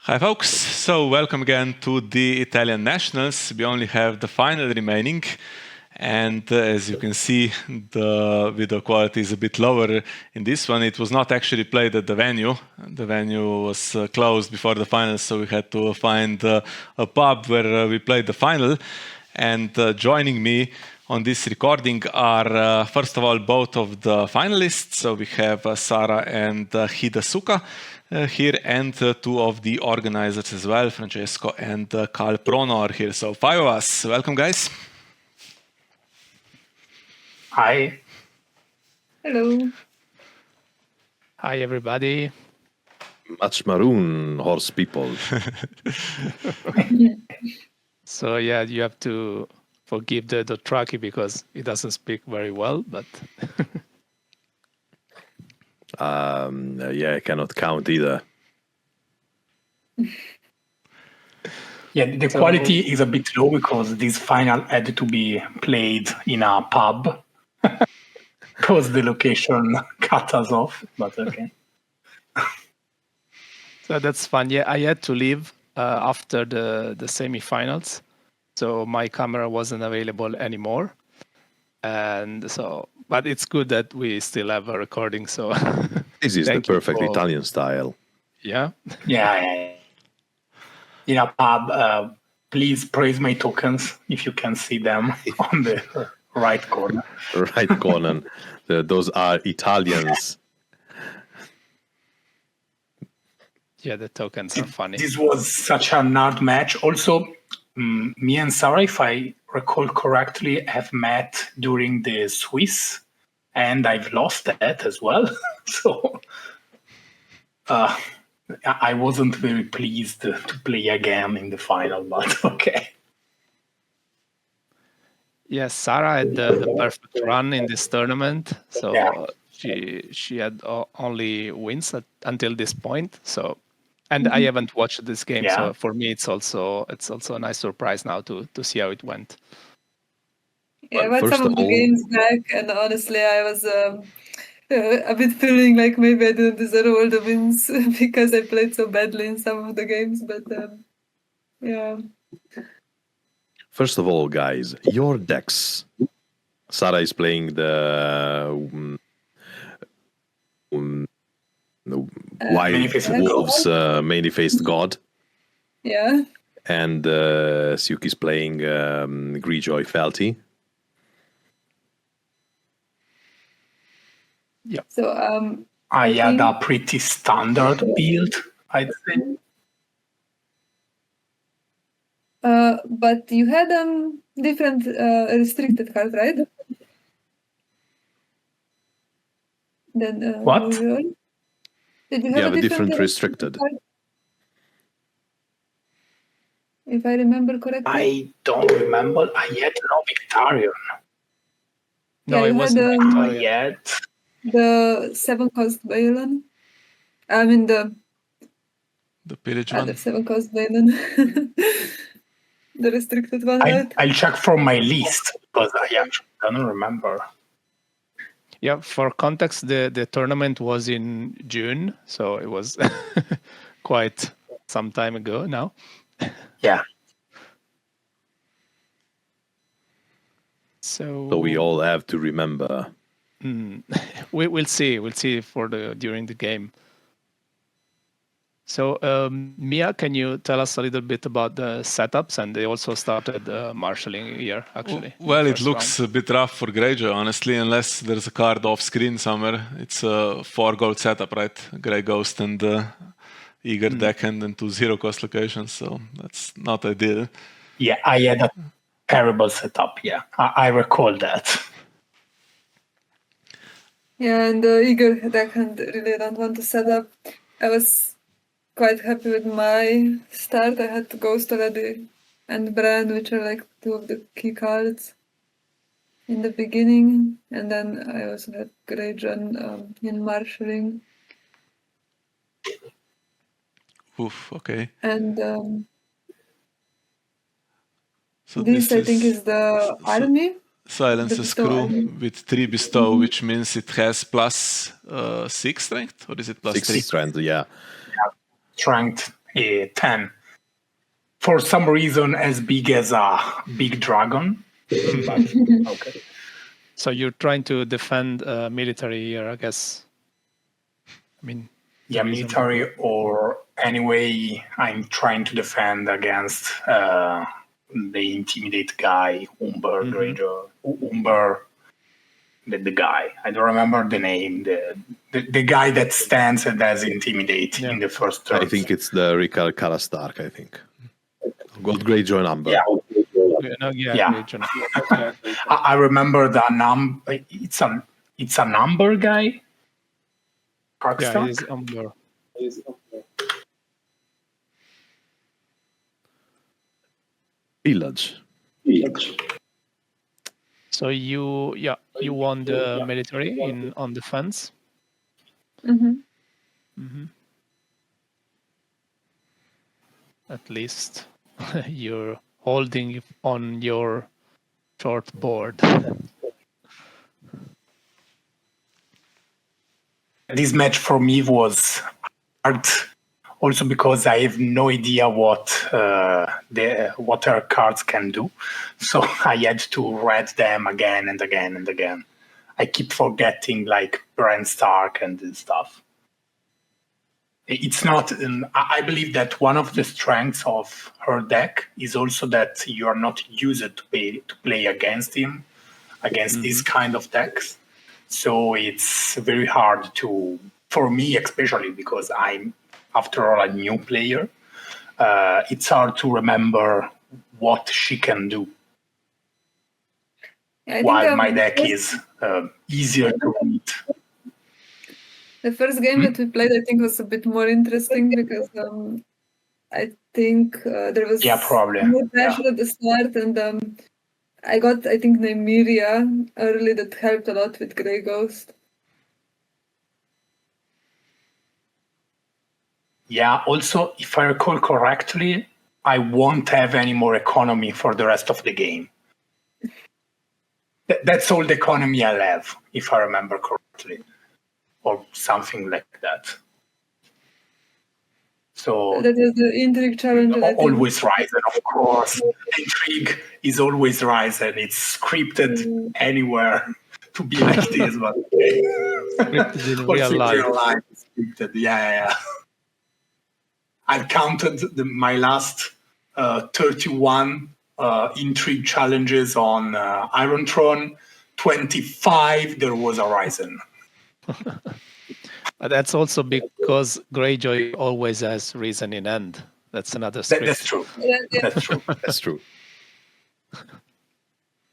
Hi folks, so welcome again to the Italian Nationals. We only have the final remaining, and as you can see, the video quality is a bit lower in this one. It was not actually played at the venue. The venue was closed before the finals, so we had to find a pub where we played the final. And joining me on this recording are, first of all, both of the finalists. So we have Saraaa and HidaSuka here, and two of the organizers as well, Francesco and Khal Prono are here. So 5 of us. Welcome, guys. Hi. Hello. Hi, everybody. Much maroon horse people. So yeah, you have to forgive the Dothraki because he doesn't speak very well, but yeah, I cannot count either. Yeah, the quality is a bit low because this final had to be played in a pub because the location cut us off, but okay. So that's fun. Yeah, I had to leave after the semifinals, so my camera wasn't available anymore. And so, but it's good that we still have a recording. So This is the perfect Italian style. Yeah. Yeah. In a pub, please praise my tokens if you can see them on the right corner. Right, Conan. Those are Italians. Yeah, the tokens are funny. This was such a hard match. Also, me and Saraaa, if I recall correctly, have met during the Swiss, and I've lost that as well. So I wasn't very pleased to play again in the final, but okay. Yes, Saraaa had the perfect run in this tournament. So Yeah. she had only wins until this point. So, and I haven't watched this game, Yeah. so for me it's also a nice surprise now to see how it went. Yeah, I Well, went first some of of the all- games back, and honestly, I was a bit feeling like maybe I didn't deserve all the wins because I played so badly in some of the games. But yeah, First of all, guys, your decks. Saraaa is playing the Wild Many-Faced Wolves Many-Faced God, yeah. and Suki is playing Greyjoy Fealty. So I had a pretty standard build, I'd say. but you had different restricted cards, right? Then What? usual. Did you You have a a different restricted restricted. card? If I remember correctly. I don't remember. I had no Victarion. No, Yeah, it you wasn't had, Victoria. Yet. the 7-cost Milan. I mean the pillage other one. 7-cost Milan. The restricted one, right? I'll check from my list because I actually don't remember. Yeah, for context, the tournament was in June, so it was quite some time ago now. Yeah. So we all have to remember. we'll see. We'll see during the game. So Miha, can you tell us a little bit about the setups? And they also started marshalling here, actually. Well, it looks a bit rough for Greyjoy, honestly, unless there's a card off screen somewhere. It's a 4 gold setup, right? Grey Ghost and Eager Deckhand and 2 0-cost locations, so that's not ideal. Yeah, I had a terrible setup. Yeah, I recall that. Yeah, and the Eagle deckhand really don't want to set up. I was quite happy with my start. I had Ghost already and Bran, which are like two of the key cards in the beginning. And then I also had Greyjoy in marshalling. Oof, okay. And So this I think is the army. Silence's Bestow crew army. with 3 bestow, which means it has plus 6 strength, or is it plus 6 3? strength, yeah. Strength 10. For some reason, as big as a big dragon. But, okay. So you're trying to defend military here, I guess. I mean, Yeah, the reason- military, or anyway, I'm trying to defend against the intimidate guy, Umber, Greyjoy, Umber, the guy. I don't remember the name. The guy that stands and does intimidate in the first turn. I think it's the Ricard Kalastark, I think. Got Greyjoy number. Yeah. Yeah. Yeah. I remember that number. It's a number guy. Yeah, Karkstark? he's Umber. Village. So you won the military on defense. At least you're holding on your short board. This match for me was hard, also because I have no idea what our cards can do. So I had to read them again and again and again. I keep forgetting like Bran Stark and this stuff. It's not. I believe that one of the strengths of her deck is also that you are not used to play against him, against this kind of decks. So it's very hard for me, especially because I'm, after all, a new player. It's hard to remember what she can do. While my deck is easier to read. The first game that we played, I think, was a bit more interesting because I think there was probably. more pressure at the start, and I got, I think, Nymeria early that helped a lot with Grey Ghost. Yeah, also, if I recall correctly, I won't have any more economy for the rest of the game. That's all the economy I'll have, if I remember correctly. Or something like that. So that is the intrigue challenge. Always Ryzen, of course. Intrigue is always Ryzen. It's scripted anywhere to be like this, but Scripted in real life. Scripted. Yeah. I counted my last 31 intrigue challenges on Iron Throne. 25 there was a Ryzen. But that's also because Greyjoy always has reason in end. That's another script. That's true. That's true. That's true.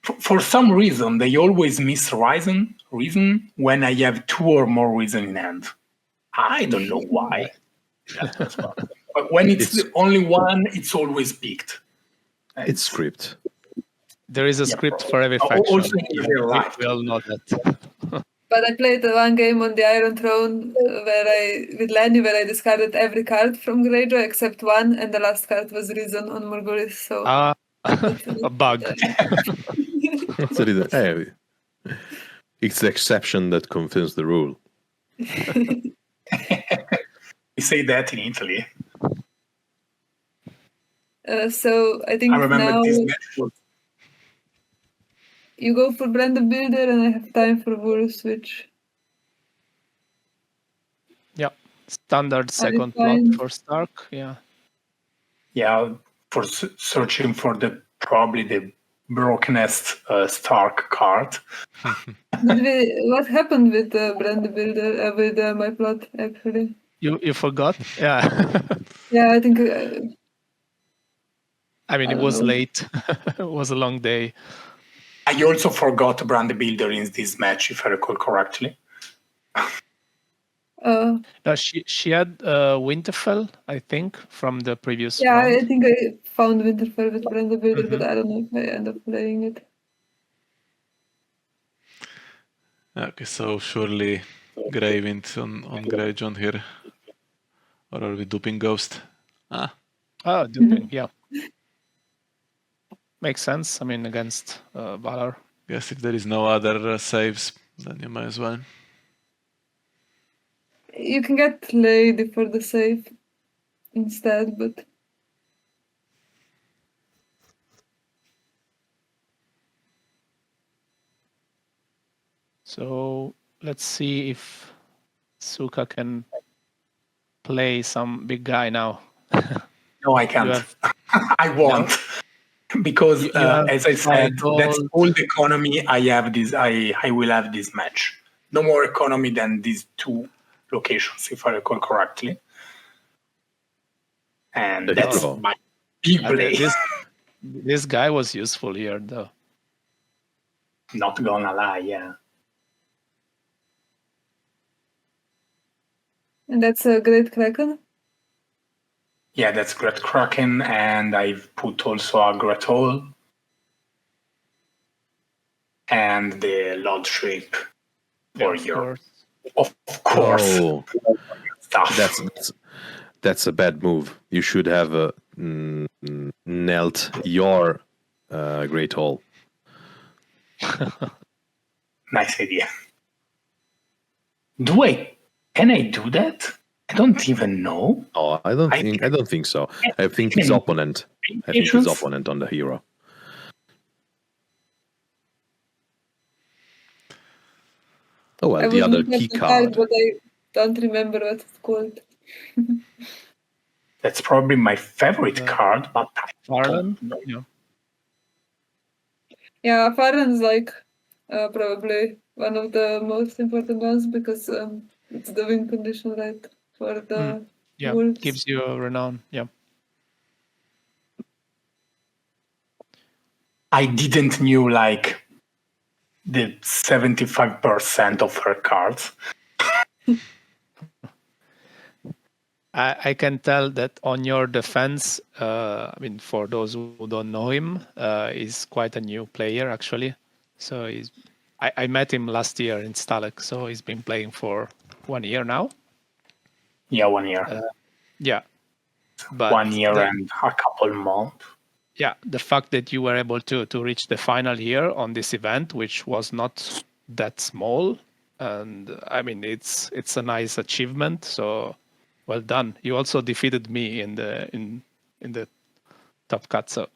For some reason, they always miss reason when I have 2 or more reason in hand. I don't know why. But when it's the only one, it's always picked. It's script. There is a script for every faction. Also in real life. We all know that. But I played one game on the Iron Throne with Lenny where I discarded every card from Greyjoy except one, and the last card was Reason on Morgulis. So a bug. It's the exception that confirms the rule. We say that in Italy. So I think I remember now this match was... You go for Brand the Builder, and I have time for Wool Switch. Yeah, standard second plot for Stark. Yeah, for searching for probably the brokenest Stark card. What happened with Brand the Builder with my plot actually? You forgot? Yeah. Yeah, I think. I mean, it was late. It was a long day. I also forgot Brand the Builder in this match, if I recall correctly. No, she had Winterfell, I think, from the previous Yeah, round. I think I found Winterfell with Brand the Builder, but I don't know if I end up playing it. Okay, so surely Greywind on Greyjoy here. Or are we duping Ghost? Duping, yeah. Makes sense. I mean, against Valar. Guess if there is no other saves, then you might as well. You can get Lady for the save. instead, but So let's see if Suka can play some big guy now. No, I can't. have- I won't. Because You have as I said, that's gold. all the economy I have this I will have this match. No more economy than these two locations, if I recall correctly. And that's Oh. my big play. This guy was useful here, though. Not gonna lie, yeah. and that's a great Kraken. Yeah, that's Great Kraken, and I've put also a Great Hole and the Lord Shape for Of your, course. of course, Oh, stuff. that's a bad move. You should have knelt your Great Hall. Nice idea. Can I do that? I don't even know. Oh, I don't think so. I think his opponent. I think his opponent on the hero. Oh well, the other key card. But I don't remember what it's called. That's probably my favorite card, but I Farland? don't know. Yeah. Yeah, Farland's like probably one of the most important ones because it's the win condition, right? For the Yeah, wolves. gives you a renown. Yeah. I didn't knew like the 75% of her cards. I can tell that on your defense, I mean, for those who don't know him, he's quite a new player, actually. So I met him last year in Stalek, so he's been playing for 1 year now. Yeah, 1 year. Yeah. But 1 year and a couple months. Yeah, the fact that you were able to reach the final here on this event, which was not that small, and I mean it's a nice achievement. So well done. You also defeated me in the top cut. So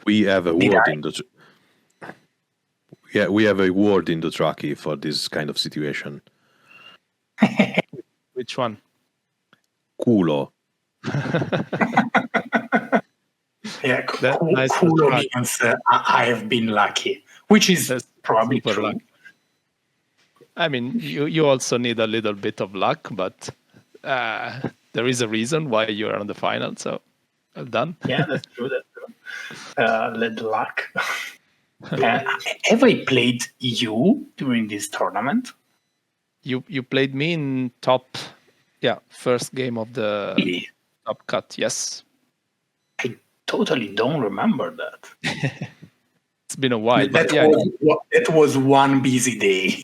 We have a word in the. Yeah, we have a word in the Traki for this kind of situation. which one? Culo. Yeah, Nice cool to try. means I have been lucky, which is That's probably super true. luck. I mean, you also need a little bit of luck, but there is a reason why you are on the final. So well done. Yeah, that's true. That's true. Let the luck. Have I played you during this tournament? You played me in top, first game of the Really? top cut. Yes, I totally don't remember that. it's been a while. That, But yeah, that was one busy day.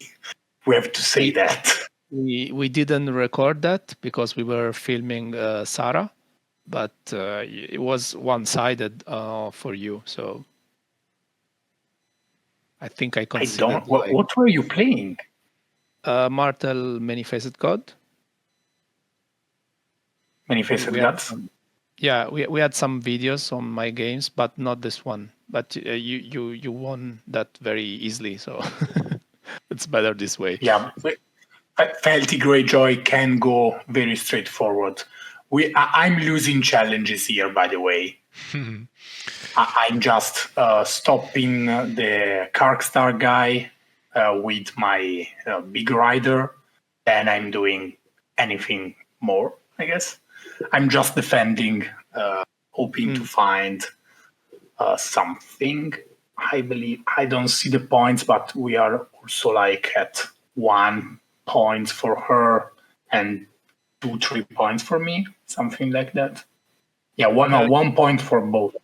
We have to say that. we didn't record that because we were filming Saraaa, but it was one-sided for you. So I think I I considered don't. What were you playing? Martel Many-Faced God. Many-Faced We had Gods? some- Yeah, we had some videos on my games, but not this one. But you won that very easily, so it's better this way. Yeah. Fealty Greyjoy can go very straightforward. I'm losing challenges here, by the way. I'm just stopping the Karkstar guy with my big rider, and I'm doing anything more, I guess. I'm just defending, hoping to find something. I believe I don't see the points, but we are also like at 1 point for her and 2-3 points for me, something like that. Yeah, 1 point for both.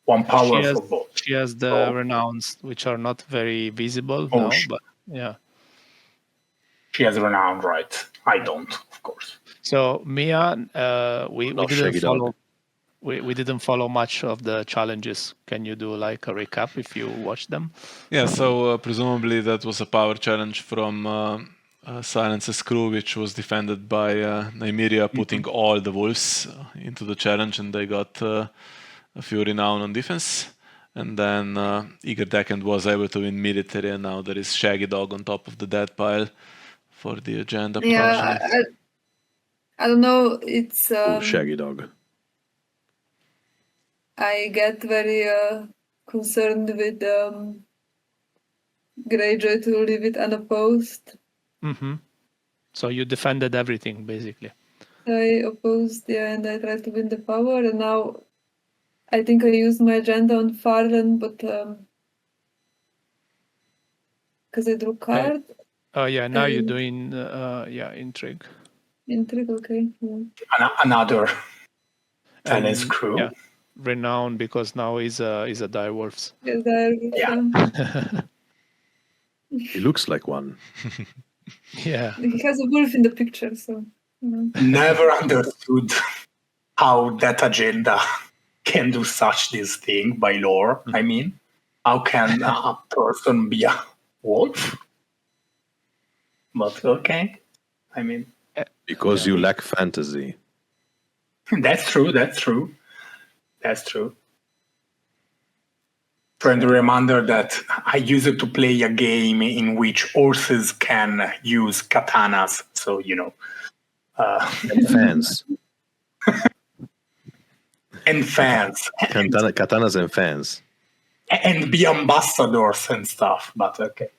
1 power for both. She has the renowns, which are not very visible now, but yeah. She has renown, right? I don't, of course. So Miha, we didn't Shaggy follow. We didn't follow much of the challenges. Can you do like a recap if you watched them? Yeah, so presumably that was a power challenge from Silence's crew, which was defended by Nymeria putting all the wolves into the challenge, and they got a few renown on defense. And then Eager Deckhand was able to win military, and now there is Shaggy Dog on top of the dead pile for the agenda. Yeah, I don't know. It's Shaggy Dog. I get very concerned with Greyjoy to leave it unopposed. Mm-hmm. So you defended everything, basically. I opposed, yeah, and I tried to win the power, and now I think I used my agenda on Farland, but because I drew card. Oh yeah, now you're And- doing intrigue. Intrigue, okay. Yeah. Another And, Talent's crew. Yeah, renowned because now he's a direwolves. Yes, there, He looks like one. Yeah. He has a wolf in the picture, so. You know. Never understood how that agenda can do such this thing by lore. I mean, how can a person be a wolf? But okay, I mean, Because you lack fantasy. that's true. Friend, reminder that I used to play a game in which horses can use katanas, so you know. And fans. And fans. Katanas and fans. And be ambassadors and stuff, but okay.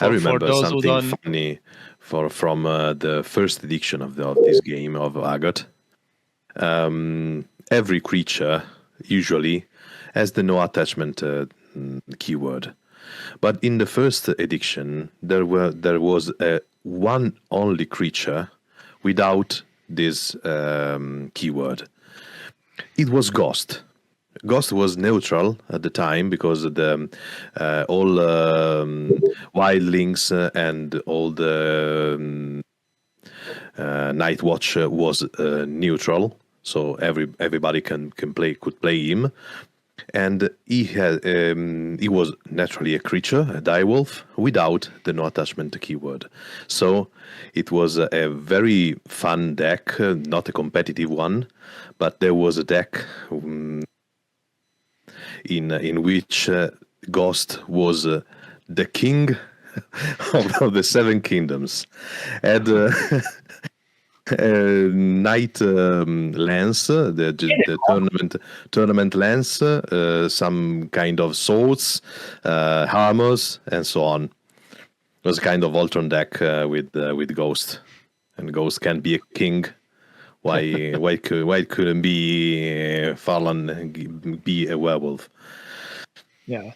I remember those who something don't- funny from the first edition of this game of AGOT. Every creature usually has the no attachment keyword, but in the first edition there was one only creature without this keyword. It was Ghost. Ghost was neutral at the time because the all wildlings and all the Night Watch was neutral, so everybody could play him, and he was naturally a creature, a direwolf, without the no attachment keyword. So it was a very fun deck, not a competitive one, but there was a deck in which Ghost was the king of the Seven Kingdoms. Had Knight lance, the tournament lance, some kind of swords, armors, and so on. It was a kind of Voltron deck with Ghost, and Ghost can be a king. Why couldn't be Farland be a werewolf? Yeah.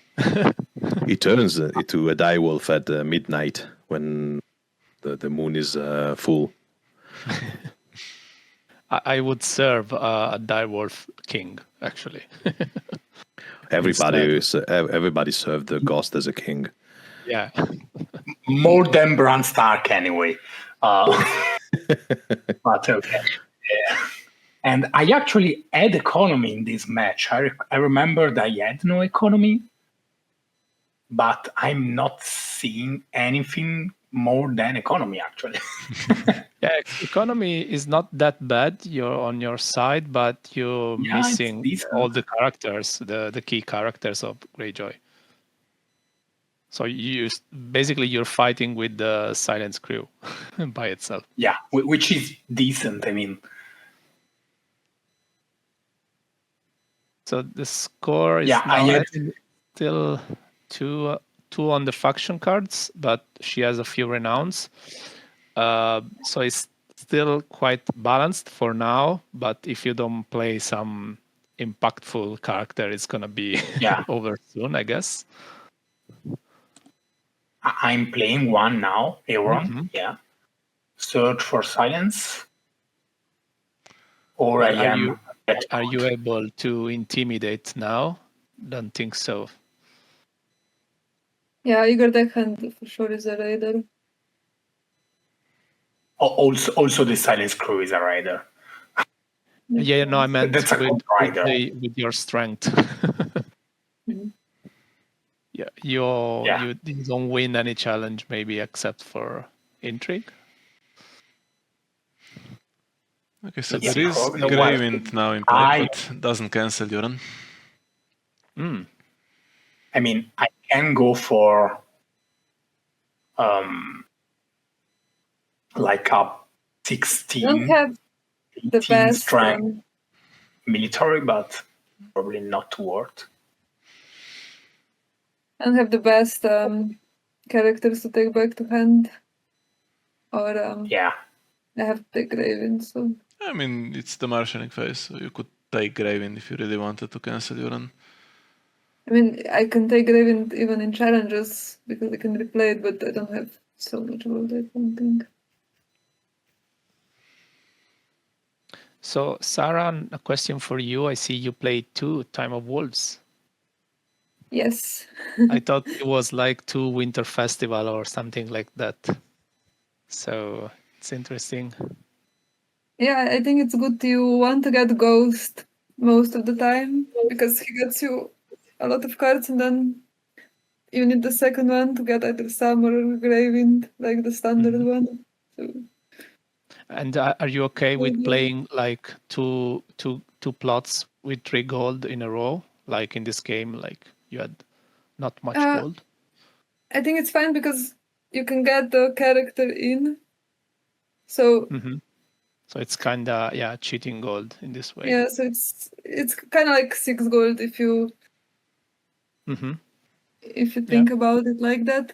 He turns into a direwolf at midnight when the moon is full. I would serve a direwolf king, actually. Everybody served the Ghost as a king. Yeah. More than Bran Stark, anyway. But okay. Yeah. And I actually had economy in this match. I remembered I had no economy, but I'm not seeing anything more than economy, actually. Yeah, economy is not that bad. You're on your side, but you're Yeah, it's missing decent. all the characters, the key characters of Greyjoy. So basically you're fighting with the Silence crew by itself. Yeah, which is decent. I mean, So the score is Yeah, I now had- still two on the faction cards, but she has a few renowns. So it's still quite balanced for now, but if you don't play some impactful character, it's gonna be Yeah. over soon, I guess. I'm playing one now, Aaron. Mhm. Yeah. Search for silence. Or But I am. are you able to intimidate now? Don't think so. Yeah, Igor Deckhand for sure is a raider. Also, the silence crew is a rider. Yeah, no, I meant That's a good rider. with your strength. Mhm. Yeah, Yeah. you don't win any challenge, maybe except for intrigue. Okay, so Yeah, there is probably Grey well. Wind now in play, but doesn't cancel your run. I mean, I can go for like a I don't 16, have the 18 best. strength military, but probably not worth. I don't have the best characters to take back to hand. Or Yeah. I have to take Raven, so I mean, it's the marshalling phase, so you could take Grey Wind if you really wanted to cancel your run. I mean I can take Raven even in challenges because I can replay it, but I don't have so much gold, I don't think. So, Saraaa, a question for you. I see you played 2 Time of Wolves. Yes. I thought it was like 2 Winter Festival or something like that. So it's interesting. Yeah, I think it's good you want to get Ghost most of the time because he gets you a lot of cards and then you need the second one to get either Summer or Grey Wind, like the standard one. So, and are you okay with playing like two plots with 3 gold in a row? Like in this game, like you had not much gold? I think it's fine because you can get the character in. So So it's kind of cheating gold in this way. Yeah, so it's kind of like 6 gold if you think about it like that.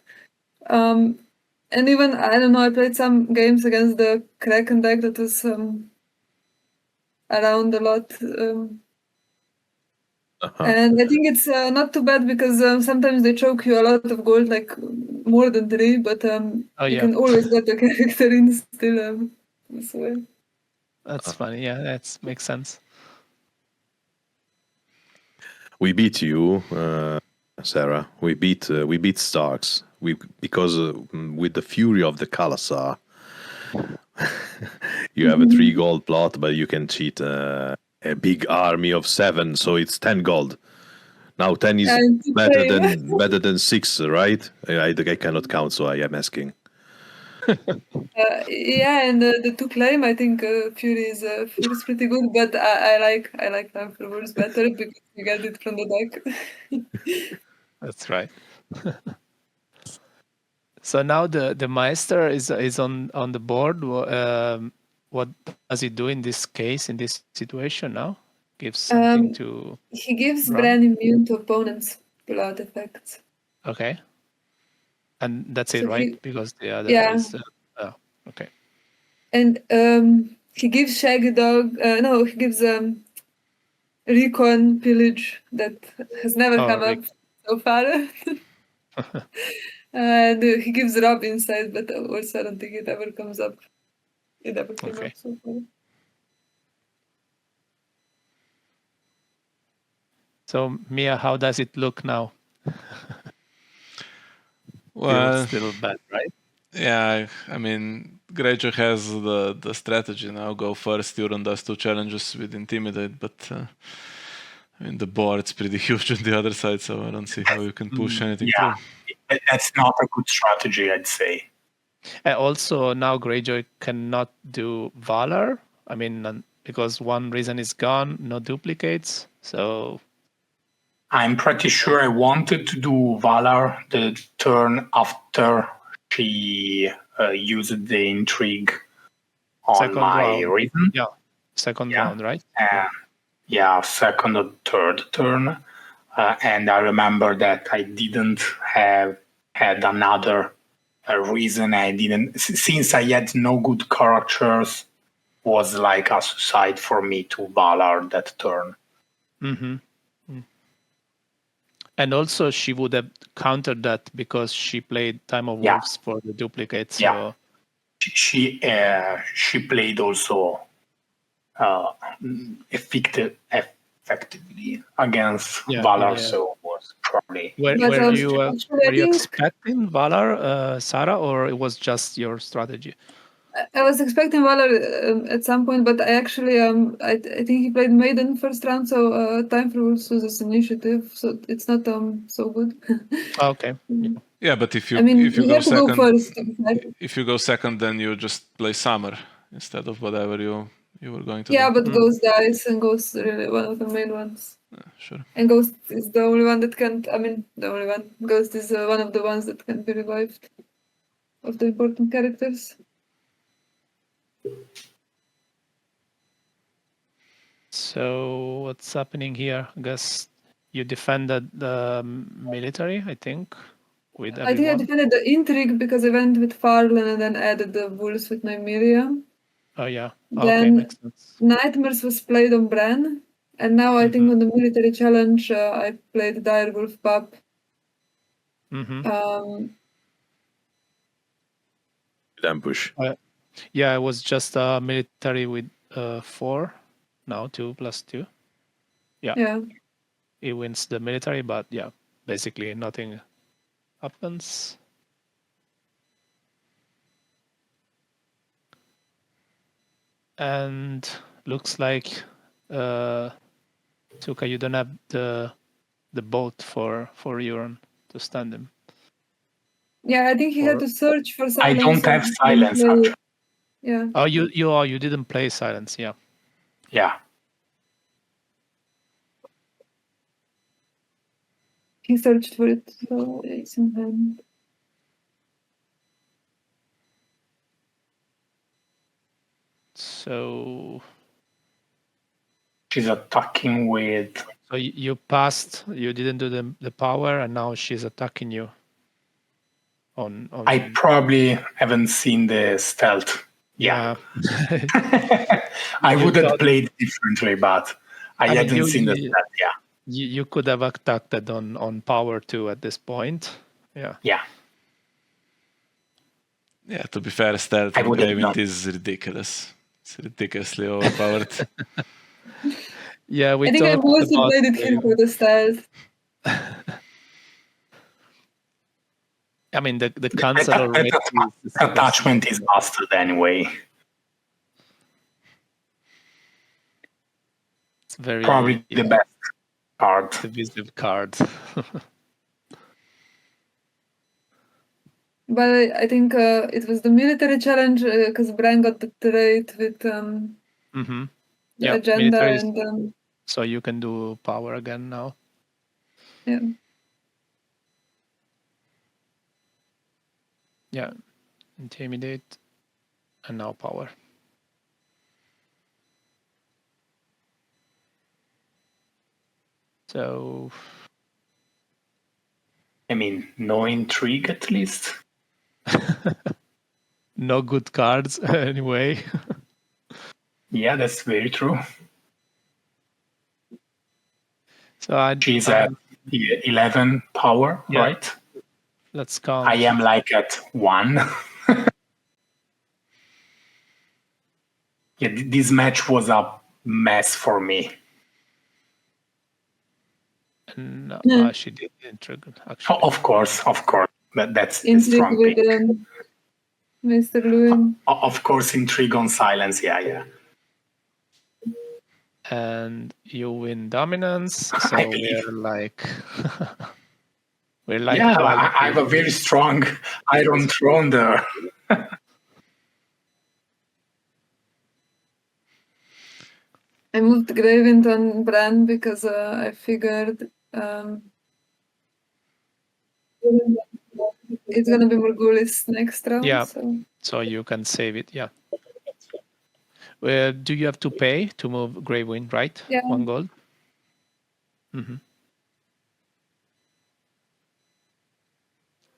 And even I don't know, I played some games against the Kraken deck that was around a lot. And I think it's not too bad because sometimes they choke you a lot of gold, like more than 3, but you can always get the character in still this way. That's funny. Yeah, that makes sense. We beat you, Saraaa. We beat Starks. Because with the fury of the Khalasar, you have a 3 gold plot, but you can cheat a big army of 7, so it's 10 gold. Now 10 is better than 6, right? I cannot count, so I am asking. Yeah, and the 2 claim, I think Fury is pretty good, but I like Time for Wolves better because you get it from the deck. That's right. So now the Meister is on the board. What does he do in this case, in this situation now? Gives something to... He gives brand immune to opponents' blood effects. Okay. And that's it, right? Because the other is... okay. And he gives Shaggy Dog... no, he gives Recon Pillage that has never come up so far. And he gives Rob Inside, but also I don't think it ever comes up. It never came up so far. So, Miha, how does it look now? Well, still bad, right? Yeah, I mean, Greyjoy has the strategy now. Go first, Euron does 2 challenges with Intimidate, but I mean, the board's pretty huge on the other side, so I don't see how you can push anything through. That's not a good strategy, I'd say. Also, now Greyjoy cannot do Valor. I mean, because one reason is gone, no duplicates. So I'm pretty sure I wanted to do Valor the turn after she used the intrigue on second my round. reason. Yeah, second round, right? Yeah, second or third turn. And I remember that I didn't have had another reason. I didn't, since I had no good characters, was like a suicide for me to Valor that turn. And also, she would have countered that because she played Time of Wolves for the duplicates. Yeah, so. She played also effectively against Valor, so it was probably. Were you expecting Valor, Saraaa, or it was just your strategy? I was expecting Valor at some point, but I actually I think he played Maiden first round, so Time for Wolves was his initiative, so it's not so good. Okay. Yeah, but if you go second, then you just play Summer instead of whatever you you were going to Yeah, do? but Ghost dies, and Ghost is really one of the main ones. Sure. And Ghost is the only one that can't. I mean, the only one. Ghost is one of the ones that can be revived of the important characters. So what's happening here? I guess you defended the military, I think, with I think I everyone. defended the intrigue because I went with Farlan and then added the wolves with Nymeria. Oh yeah. Then Okay, makes sense. Nightmares was played on Bran, and now I think on the military challenge I played Direwolf Pup. Ambush. Yeah, it was just military with 4. Now 2 plus 2. Yeah. It wins the military, but yeah, basically nothing happens. And looks like Suka, you don't have the boat for Euron to stand him. Yeah, I think he had to search for silence. I don't have and silence, play- actually. Yeah. Oh, you didn't play silence, yeah. Yeah. He searched for it, so it's in hand. So She's attacking with... So you passed, you didn't do the power, and now she's attacking you. On I probably haven't seen the stealth. Yeah. I would have played differently, but I hadn't seen the stealth. Yeah. You could have attacked it on power too at this point. Yeah. Yeah. Yeah, to be fair, stealth in Greywind is ridiculous. It's ridiculously overpowered. Yeah, I think I also played it here for the stealth. I mean, the cancel rate attachment is busted anyway. It's very probably the best card. Divisive card. But I think it was the military challenge because Bran got the trait with the agenda and so you can do power again now. Yeah. Yeah, intimidate, and now power. So, I mean, no intrigue at least. No good cards anyway. Yeah, that's very true. So she's at 11 power, right? Let's count. I am like at 1. Yeah, this match was a mess for me. No, she did intrigue, actually. Of course. That's the strong pick. Mr. Lewin. Of course, intrigue on silence. Yeah. And you win dominance. So we're like... Yeah, I have a very strong Iron Throne there. I moved Greywind on Bran because I figured it's gonna be Morghulis next round. Yeah, so you can save it. Yeah. Do you have to pay to move Greywind, right? Yeah. 1 gold. Mm-hmm.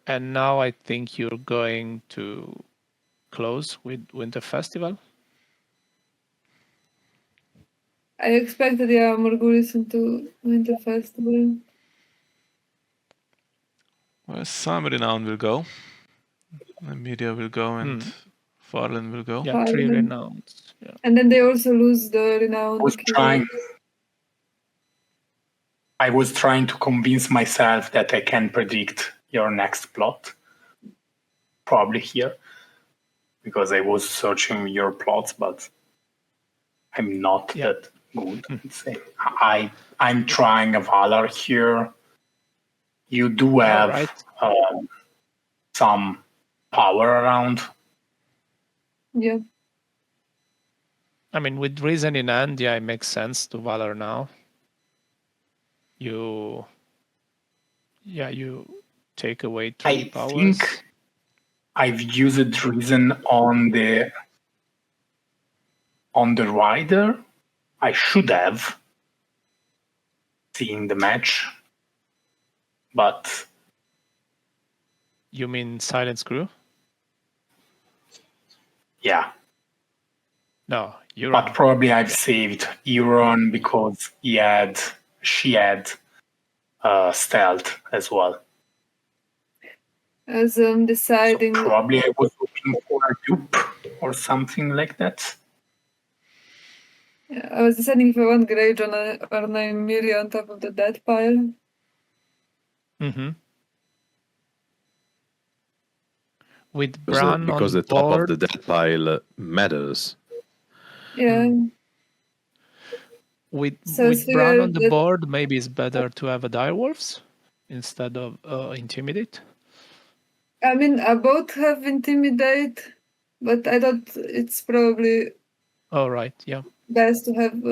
And now I think you're going to close with Winter Festival. I expected, Morghulis into Winter Festival. Well, some renown will go. Media will go and Farland will go. Yeah, 3 renowns. Yeah. And then they also lose the renown. I was trying to convince myself that I can predict your next plot. Probably here. Because I was searching your plots, but I'm not that good. I'm trying a Valar here. You do have some power around. Yeah. I mean, with reason in hand, yeah, it makes sense to Valor now. You take away 3 powers. think I've used reason on the rider. I should have seen the match, but You mean Silent Screw? yeah. No, you're But probably I've saved Euron because she had stealth as well. As deciding. So probably I was looking for a dupe or something like that. Yeah, I was deciding if I want Greyjoy or Nymeria on top of the death pile. Mm-hmm. With Because Bran because on the top board, of the death pile matters. Yeah. with So Bran on the that- board, maybe it's better to have a Direwolves instead of Intimidate. I mean, both have Intimidate, but I thought it's probably Oh, right, yeah. best to have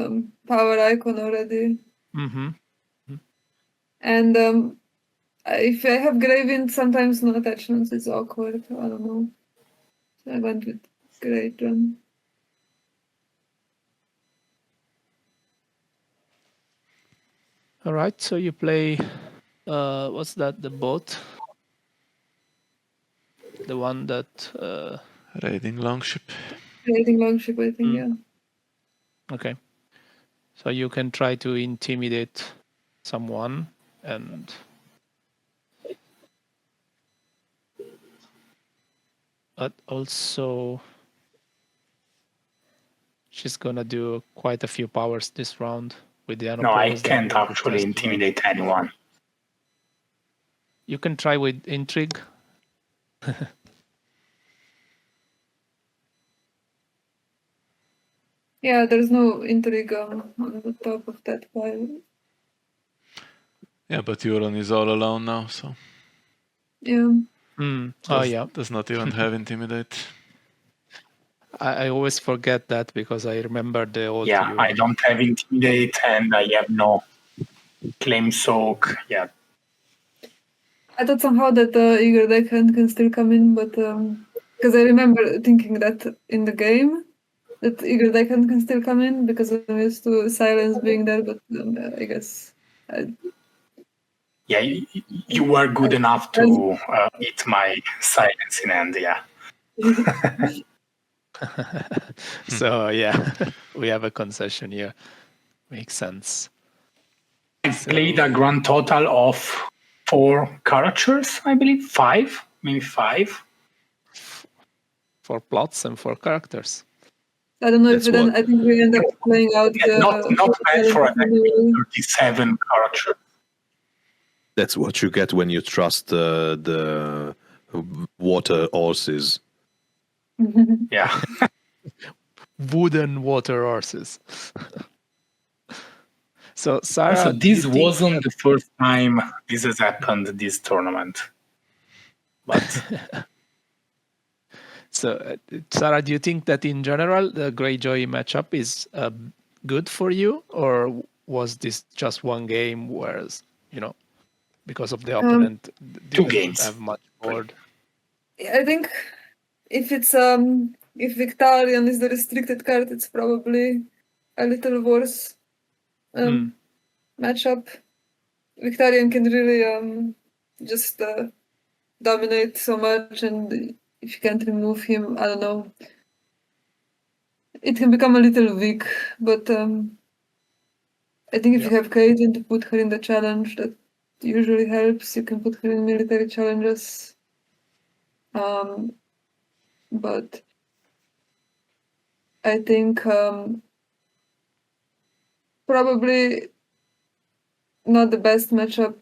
Power Icon already. Mm-hmm. And if I have Graven, sometimes no attachments is awkward. I don't know. So I went with Greyjoy. All right, so you play, what's that, the boat? The one that... Raiding Longship. Raiding Longship, I think, yeah. Okay. So you can try to intimidate someone and... But also... She's gonna do quite a few powers this round with the No, I unopposed. can't actually intimidate anyone. You can try with intrigue. Yeah, there's no intrigue on the top of that pile. Yeah, but Euron is all alone now, so Yeah. Oh, yeah. does not even have Intimidate. I always forget that because I remember the old Yeah, Euron. I don't have intimidate and I have no claim soak. Yeah, I thought somehow that Eager Deckhand can still come in, but because I remember thinking that in the game that Eager Deckhand can still come in because I'm used to Silence being there, but I guess yeah, you were good enough to eat my silence in hand. Yeah, So yeah, we have a concession here. Makes sense. I've played a grand total of 4 characters, I believe, 5, maybe 5. 4 plots and 4 characters. I don't know That's if then I think we end up playing out Yeah, not bad for an 37 character. That's what you get when you trust the water horses. Yeah. Wooden water horses. So Saraaa, So do you this think wasn't the first time this has happened this tournament. But So, Saraaa, do you think that in general the Greyjoy matchup is good for you, or was this just one game? Whereas, because of the opponent, didn't games. have much board. I think if it's if Victarion is the restricted card, it's probably a little worse matchup. Victarion can really just dominate so much, and if you can't remove him, I don't know. It can become a little weak, but I think if you have Caitlyn to put her in the challenge, that usually helps. You can put her in military challenges. But I think probably not the best matchup.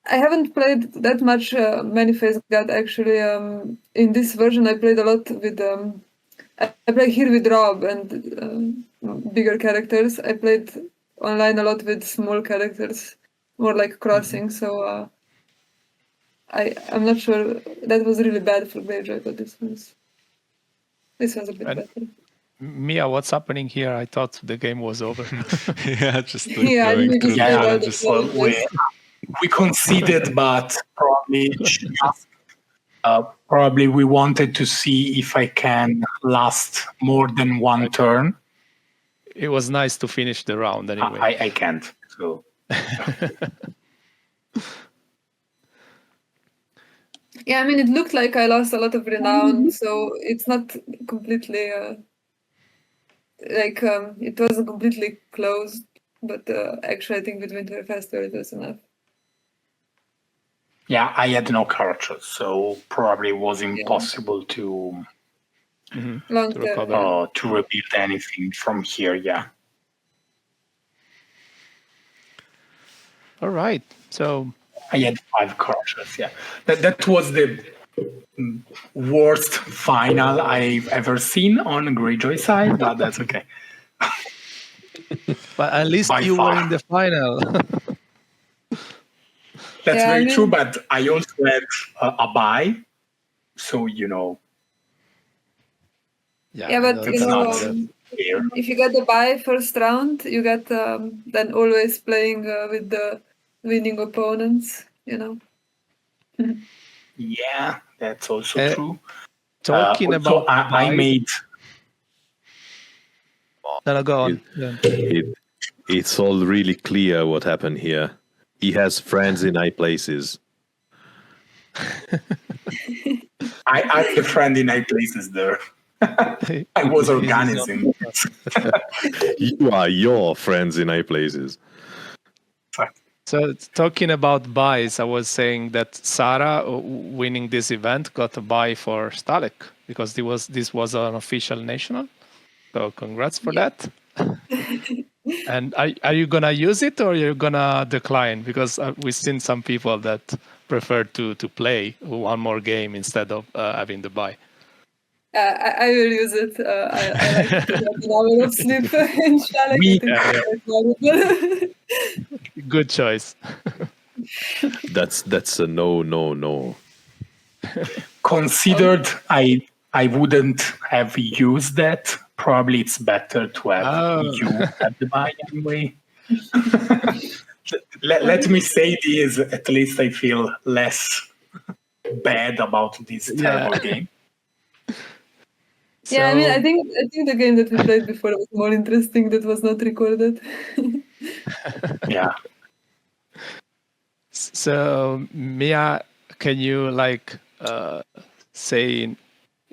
I haven't played that much Many-Faced God actually. In this version, I played a lot with. I play here with Rob and bigger characters. I played online a lot with small characters, more like crossing. So I'm not sure. That was really bad for Greyjoy, but this was a bit better. Mia, what's happening here? I thought the game was over. Yeah, just Yeah, going maybe through the yeah, challenges. Well, we conceded, but probably probably we wanted to see if I can last more than one turn. It was nice to finish the round anyway. I can't. So Yeah, I mean, it looked like I lost a lot of renown, so it's not completely it wasn't completely closed. But actually, I think with Winter Festival it was enough. yeah, I had no characters, so probably it was impossible to Long term. recover. to rebuild anything from here. Yeah. All right. So I had 5 characters. Yeah, that was the worst final I've ever seen on Greyjoy side, but that's okay. but at least By you far. were in the final. That's Yeah, I very mean- true, but I also had a buy, so Yeah, but it's not fair. if you get the bye first round, you get then always playing with the winning opponents. Yeah, that's also Uh, true. Talking Also, about I buys- made No, go on. Yeah. It's all really clear what happened here. He has friends in high places. I'm the friend in high places there. I was organizing. You are your friends in high places. So talking about buys, I was saying that Saraaa winning this event got a buy for Stalek because this was an official national. So congrats for that. And are you gonna use it or you're gonna decline? Because we've seen some people that prefer to play one more game instead of having the buy. I will use it. I like to get an hour of sleep in Stalek. I think it's valuable. Good choice. That's a no. Considered I wouldn't have used that. Probably it's better to have you at the buy anyway. Let me say this, at least I feel less bad about this terrible game. Yeah, I mean, I think the game that we played before was more interesting. That was not recorded. Yeah. So Mia, can you say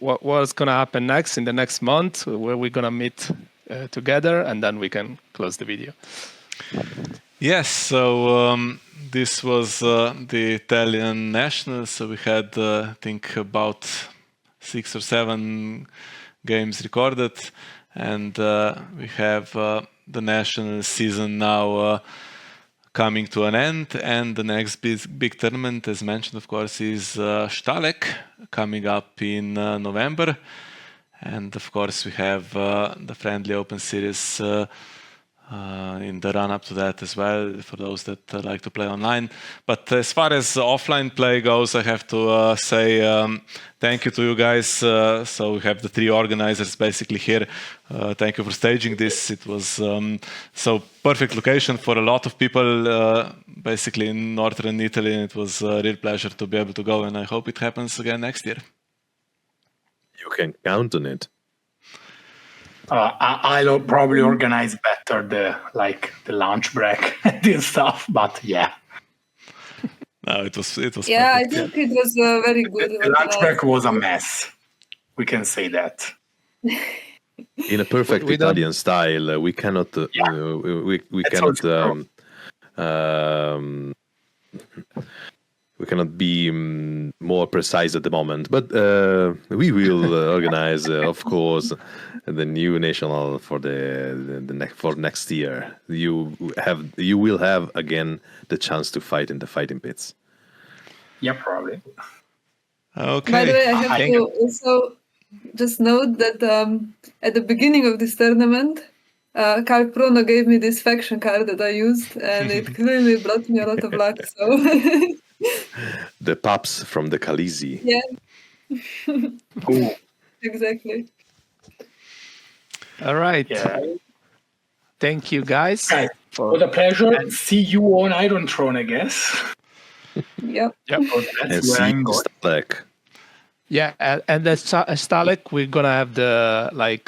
what's gonna happen next in the next month? Where we're gonna meet together, and then we can close the video. Yes, so this was the Italian nationals. So we had, I think, about 6 or 7 games recorded, and we have the national season now coming to an end, and the next big tournament, as mentioned, of course, is Stalek, coming up in November, and of course we have the Friendly Open Series in the run-up to that as well, for those that like to play online. But as far as offline play goes, I have to say thank you to you guys. So we have the 3 organizers basically here. Thank you for staging this. It was so perfect location for a lot of people, basically in northern Italy, and it was a real pleasure to be able to go, and I hope it happens again next year. You can count on it. I'll probably organize better the lunch break and this stuff, but yeah. No, it was. Yeah, I perfect. think it was very good. The lunch break was a mess. We can say that. In a perfect We don't- Italian style, we cannot. We That's cannot. also We cannot be more precise at the moment, but we will organize, of course, the new national for for next year. You will have again the chance to fight in the fighting pits. Yeah, probably. Okay. By the way, I have to also just note that at the beginning of this tournament, Khal Prono gave me this faction card that I used, and it clearly brought me a lot of luck. So The pups from the Khaleesi. yeah, Ooh, exactly. All right. Yeah. Thank you, guys. Guys, what a pleasure. See you on Iron Throne, I guess. Yep. Because that's And where see I'm you going. Starlek. Yeah, and at Starlek, we're gonna have the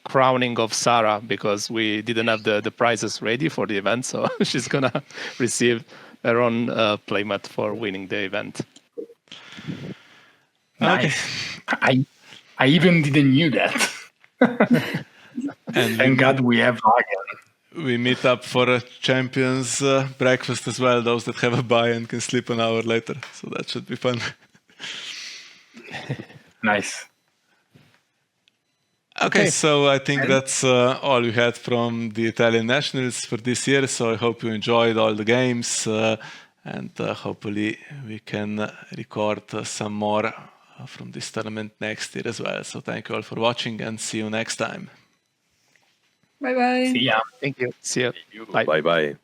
crowning of Saraaa because we didn't have the prizes ready for the event, so she's gonna receive her own playmat for winning the event. Nice. I even didn't knew that. And Thank God we have Hagen. we meet up for a champions breakfast as well. Those that have a buy and can sleep an hour later, so that should be fun. Nice. Okay, so I think that's all we had from the Italian Nationals for this year. So I hope you enjoyed all the games, and hopefully we can record some more from this tournament next year as well. So thank you all for watching, and see you next time. Bye bye. See ya. Thank you. See you. Bye. Bye bye.